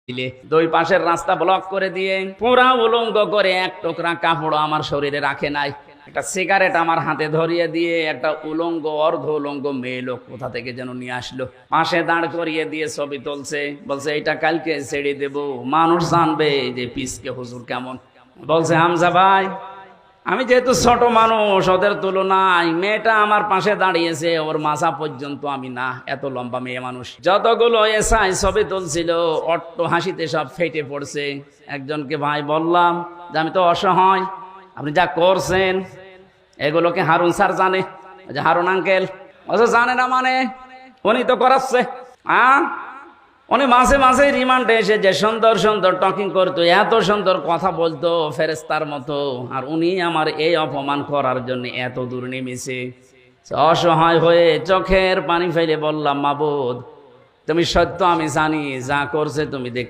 দিলে দুই পাশের রাস্তা ব্লক করে দিয়ে পুরা উলঙ্গ করে এক টুকরা কাপড় আমার শরীরে রাখে নাই। একটা সিগারেট আমার হাতে ধরিয়ে দিয়ে একটা উলঙ্গ অর্ধ উলঙ্গ মেয়ে লোক কোথা থেকে যেন নিয়ে আসলো, পাশে দাঁড় করিয়ে দিয়ে ছবি তুলছে, বলছে এটা কালকে ছেড়ে দেব, মানুষ জানবে যে পিসকে হুজুর কেমন। বলছে হামজা ভাই, আমি যেহেতু ছোট মানুষ ওদের তুলনায়, মেয়েটা আমার পাশে দাঁড়িয়েছে, ওর মাথা পর্যন্ত আমি না, এত লম্বা মেয়ে মানুষ। যতগুলো এসআই ছবি তুলছিল অট্ট হাসিতে সব ফেটে পড়ছে। একজনকে ভাই বললাম যে আমি তো অসহায়, আপনি যা করছেন এগুলোকে হারুন স্যার জানে, যে হারুন আঙ্কেল জানে না, মানে উনি তো করাচ্ছে। উনি মাঝে মাঝে রিমান্ডে এসে যে সুন্দর সুন্দর টকিং করতো, এত সুন্দর কথা বলতো ফেরেস্তার মতো, আর উনি আমার এই অপমান করার জন্য এত দূর নেমেছে। অসহায় হয়ে চোখের পানি ফেলে বললাম, মাবুদ তুমি সত্য, আমি জানি যা করছে তুমি দেখ